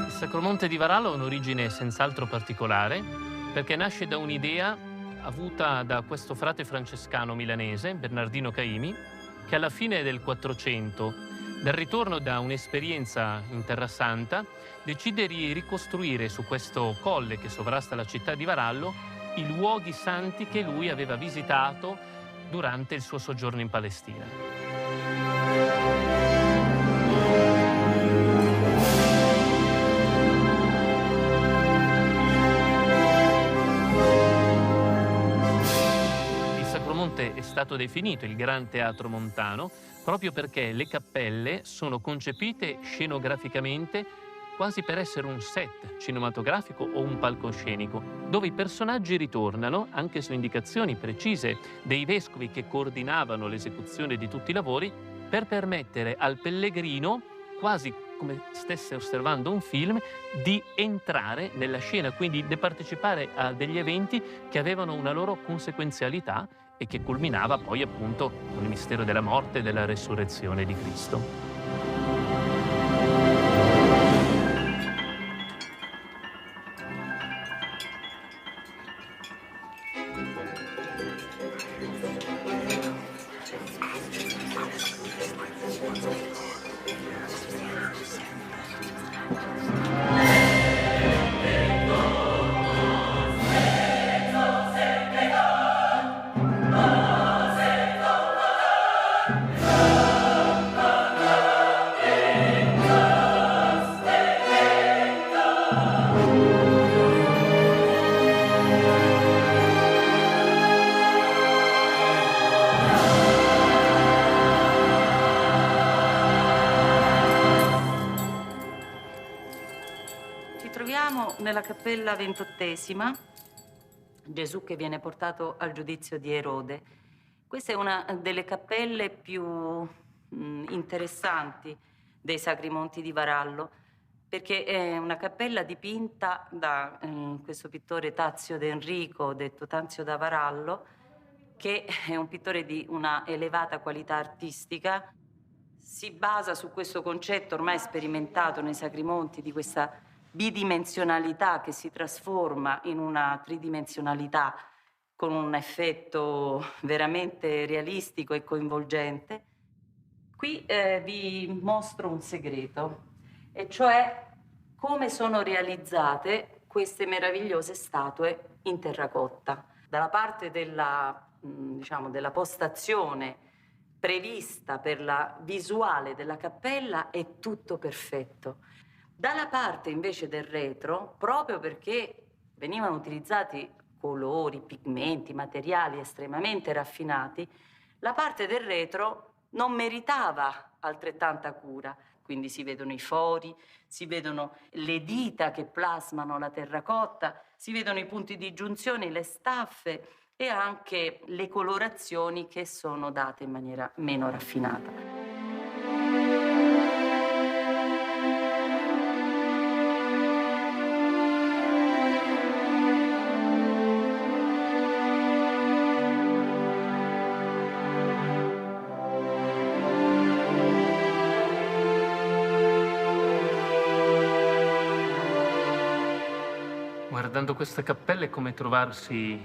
Il Sacromonte di Varallo ha un'origine senz'altro particolare, perché nasce da un'idea avuta da questo frate francescano milanese, Bernardino Caimi, che alla fine del 400, dal ritorno da un'esperienza in Terra Santa, decide di ricostruire su questo colle che sovrasta la città di Varallo i luoghi santi che lui aveva visitato durante il suo soggiorno in Palestina. È stato definito il Gran Teatro Montano proprio perché le cappelle sono concepite scenograficamente quasi per essere un set cinematografico o un palcoscenico, dove i personaggi ritornano, anche su indicazioni precise dei vescovi che coordinavano l'esecuzione di tutti i lavori, per permettere al pellegrino, quasi come stesse osservando un film, di entrare nella scena, quindi di partecipare a degli eventi che avevano una loro conseguenzialità e che culminava poi appunto con il mistero della morte e della resurrezione di Cristo. Nella cappella 28ª, Gesù che viene portato al giudizio di Erode. Questa è una delle cappelle più interessanti dei Sacri Monti di Varallo, perché è una cappella dipinta da questo pittore Tazio d'Enrico, detto Tanzio da Varallo, che è un pittore di una elevata qualità artistica. Si basa su questo concetto ormai sperimentato nei Sacri Monti di questa bidimensionalità che si trasforma in una tridimensionalità con un effetto veramente realistico e coinvolgente. Qui vi mostro un segreto, e cioè come sono realizzate queste meravigliose statue in terracotta. Dalla parte della postazione prevista per la visuale della cappella è tutto perfetto. Dalla parte invece del retro, proprio perché venivano utilizzati colori, pigmenti, materiali estremamente raffinati, la parte del retro non meritava altrettanta cura. Quindi si vedono i fori, si vedono le dita che plasmano la terracotta, si vedono i punti di giunzione, le staffe e anche le colorazioni che sono date in maniera meno raffinata. Guardando questa cappella è come trovarsi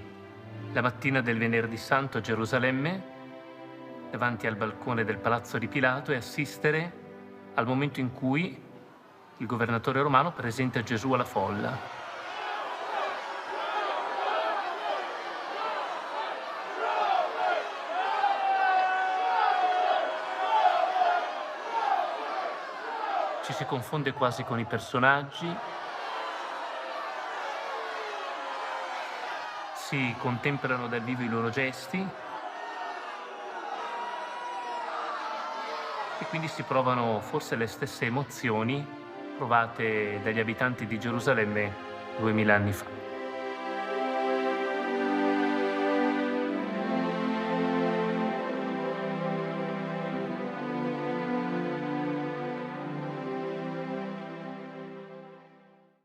la mattina del Venerdì Santo a Gerusalemme, davanti al balcone del Palazzo di Pilato, e assistere al momento in cui il governatore romano presenta Gesù alla folla. Ci si confonde quasi con i personaggi, si contemplano dal vivo i loro gesti e quindi si provano forse le stesse emozioni provate dagli abitanti di Gerusalemme 2000 anni fa.